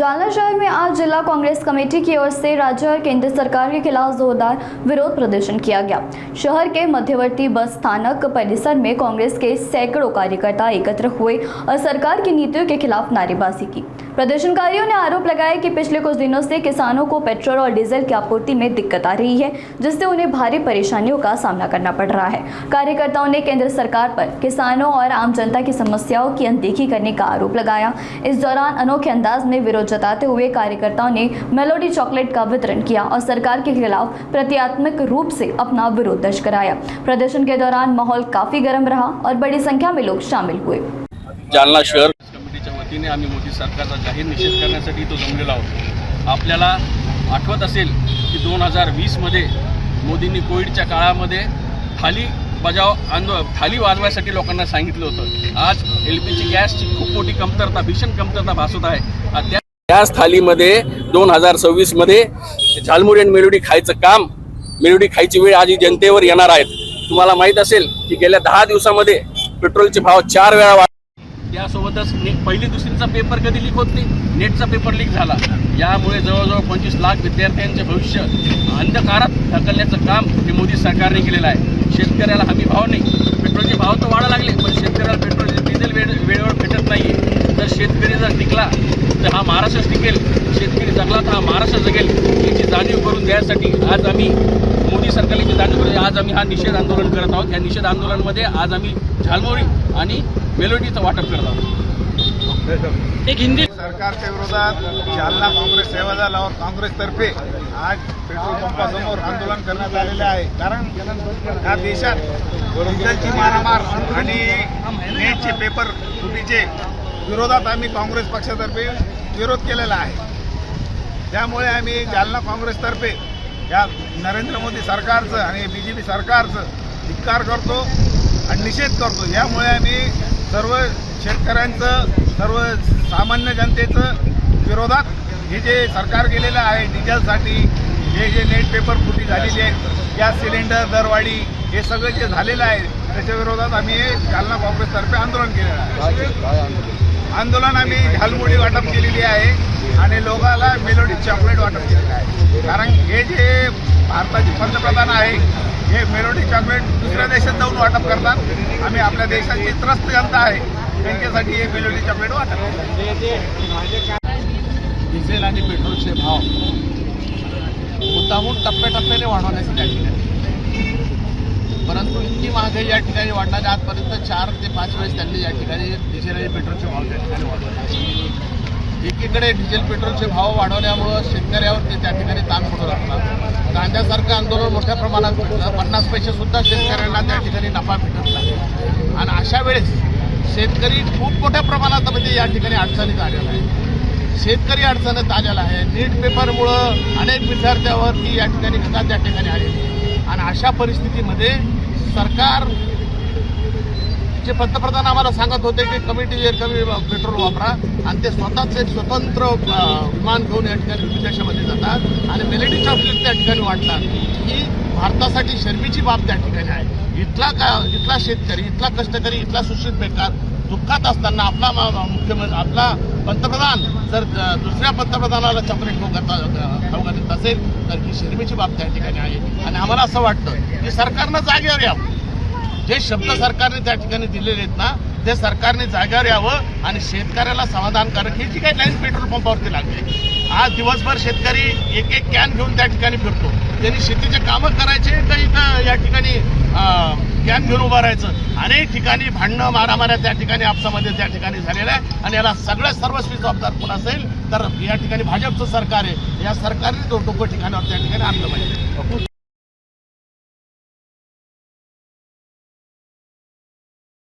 जालना शहर में आज जिला कांग्रेस कमेटी की ओर से राज्य और केंद्र सरकार के खिलाफ जोरदार विरोध प्रदर्शन किया गया। शहर के मध्यवर्ती बस स्थानक परिसर में कांग्रेस के सैकड़ों कार्यकर्ता एकत्र हुए और सरकार की नीतियों के खिलाफ नारेबाजी की। प्रदर्शनकारियों ने आरोप लगाया कि पिछले कुछ दिनों से किसानों को पेट्रोल और डीजल की आपूर्ति में दिक्कत आ रही है, जिससे उन्हें भारी परेशानियों का सामना करना पड़ रहा है। कार्यकर्ताओं ने केंद्र सरकार पर किसानों और आम जनता की समस्याओं की अनदेखी करने का आरोप लगाया। इस दौरान अनोखे अंदाज में विरोध जताते हुए कार्यकर्ताओं ने मेलोडी चॉकलेट का वितरण किया और सरकार के खिलाफ प्रतीकात्मक रूप से अपना विरोध दर्ज कराया। प्रदर्शन के दौरान माहौल काफी गर्म रहा और बड़ी संख्या में लोग शामिल हुए। जालना शहर कमिटीच्या वतीने आम्ही मोदी सरकारचा जाहीर निषेध करण्यासाठी तो जमलेलो आहोत। आपल्याला आठवत असेल की 2020 मध्ये मोदींनी कोविडच्या काळामध्ये थाली वाजवायसाठी लोकांना सांगितलं होतं। आज एलपीजी गॅसची खूप मोठी कमतरता, भीषण कमतरता भासत आहे। त्याच थालीमध्ये 2026 मध्ये झालमुरी आणि मेलोडी खायचं काम, मेलोडी खायची वेळ आज जनतेवर येणार आहे। तुम्हाला माहित असेल की गेल्या 10 दिवसामध्ये पेट्रोलचे भाव 4 वेळा वाढले। त्यासोबतच पहिली दुसरीचा पेपर कधी लीक होत नाही, नेटचा पेपर लीक झाला। यामुळे जवळजवळ 25 लाख विद्यार्थ्यांचे भविष्य अंधकारात ढकलण्याचं काम हे मोदी सरकारने केलेलं आहे। शेतकऱ्याला हमी भाव नाही, पेट्रोलचे भाव तर वाढा लागले, पण शेतकऱ्याला पेट्रोल डिझेल वेळेवर भेटत नाही। जर शेतकरी जर टिकला तर हा महाराष्ट्र टिकेल, शेतकरी जगला तर हा महाराष्ट्र जगेल। याची जाणीव करून द्यायसाठी आज आम्ही मोदी सरकारची जाणीव करून आज आम्ही हा निषेध आंदोलन करत आहोत। या निषेध आंदोलनामध्ये आज आम्ही झालमुरी आणि मेलोडीचं वाटप करत आहोत। एक हिंदी सरकारच्या विरोधात जालना काँग्रेस सेवा दल और काँग्रेसतर्फे आज पेट्रोल पंपासमोर आंदोलन करण्यात आलेले आहे। कारण या देशात डिझेलची मारामार आणि नेटचे पेपर फुटीचे विरोधात आम्ही काँग्रेस पक्षातर्फे विरोध केलेला आहे। त्यामुळे आम्ही जालना काँग्रेसतर्फे या नरेंद्र मोदी सरकारचं आणि बीजेपी सरकारचं धिक्कार करतो आणि निषेध करतो। यामुळे आम्ही सर्व शेतकऱ्यांचं, सर्व सामान्य जनतेचं विरोधात हे जे सरकार केलेलं आहे डिझेलसाठी, हे जे नेट पेपर फुटी झालेली आहे, गॅस सिलेंडर दरवाढी, हे सगळं जे झालेलं आहे त्याच्या विरोधात आम्ही जालना काँग्रेसतर्फे आंदोलन केलेलं आहे। आंदोलन आम्ही झालमुरी वाटप केलेली आहे आणि लोकांना मेलोडी चॉकलेट वाटप केलेलं आहे। कारण हे जे भारताचे पंतप्रधान आहे हे मेलोडी चॉकलेट दुसऱ्या देशात जाऊन वाटप करतात। आम्ही आपल्या देशाची त्रस्त जनता आहे त्यांच्यासाठी हे मेलोडी चॉकलेट वाटप करतो। डिझेल आणि पेट्रोलचे भाव मुद्दामून टप्प्याटप्प्याने वाढवण्यासाठी आहे, परंतु इतकी महागाई या ठिकाणी वाढणारी आजपर्यंत 4 ते 5 वेळेस त्यांनी या ठिकाणी डिझेल आणि पेट्रोलचे भाव त्या ठिकाणी वाढवले। एकीकडे डिझेल पेट्रोलचे भाव वाढवल्यामुळं शेतकऱ्यावर त्या ठिकाणी ताण पडू लागला। कांद्यासारखं आंदोलन मोठ्या प्रमाणात होतं, 50 पैसेसुद्धा शेतकऱ्यांना त्या ठिकाणी नफा भेटत नाही आणि अशा वेळेस शेतकरी खूप मोठ्या प्रमाणात या ठिकाणी अडचणीत आलेला आहे। शेतकरी अडचणीत आलेला आहे। नीट पेपरमुळं अनेक विद्यार्थ्यावरती या ठिकाणी घटना त्या ठिकाणी आलेली आणि अशा परिस्थितीमध्ये सरकार जे पंतप्रधान आम्हाला सांगत होते की कमी पेट्रोल वापरा आणि ते स्वतःच एक स्वतंत्र विमान घेऊन या ठिकाणी विदेशामध्ये जातात आणि मेलोडी चॉकलेट त्या ठिकाणी वाटतात, ही भारतासाठी शर्मीची बाब त्या ठिकाणी आहे। इथला शेतकरी, इथला कष्टकरी, इथला सुशिक्षित बेकार दुःखात असताना आपला मुख्यमंत्री, आपला पंतप्रधान जर दुसऱ्या पंतप्रधानाला चॉकलेट खाऊ घालत असेल तर ही शर्मीची बाब त्या ठिकाणी आहे। आणि आम्हाला असं वाटतं की सरकारनं जागेवर यावं, जे शब्द सरकारने त्या ठिकाणी दिलेले आहेत ना ते सरकारने जागेवर यावं आणि शेतकऱ्याला समाधानकारक ही जी काही लाईन पेट्रोल पंपावरती लागली, आज दिवसभर शेतकरी एक कॅन घेऊन त्या ठिकाणी फिरतो। त्यांनी शेतीचे कामं करायचे तर इथं या ठिकाणी कॅन घेऊन उभं राहायचं। अनेक ठिकाणी भांडणं मारामाऱ्या त्या ठिकाणी आपसामध्ये त्या ठिकाणी झालेल्या आहे आणि याला सगळ्यात सर्वस्वी जबाबदार कोण असेल तर या ठिकाणी भाजपचं सरकार आहे। या सरकारने तो डोकं ठिकाणावर त्या ठिकाणी आणलं पाहिजे।